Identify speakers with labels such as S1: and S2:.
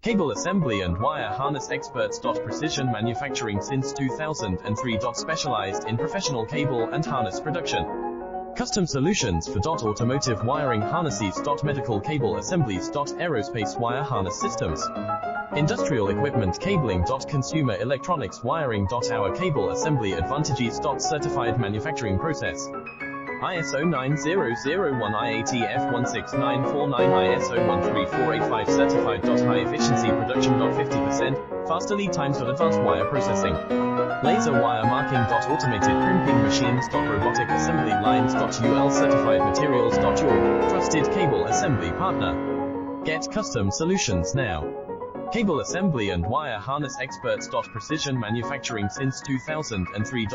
S1: Cable assembly and wire harness experts. Precision manufacturing since 2003. Specialized in professional cable and harness production. Custom solutions for automotive wiring harnesses. Medical cable assemblies. Aerospace wire harness systems. Industrial equipment cabling. Consumer electronics wiring. Our cable assembly advantages. Certified manufacturing process. ISO 9001 IATF 16949 ISO 13485 certified. High efficiency production. 50% faster lead times. Advanced wire processing. Laser wire marking. Automated crimping machines. Robotic assembly lines. UL certified materials. Your trusted cable assembly partner. Get custom solutions now. Cable assembly and wire harness experts. Precision manufacturing since 2003.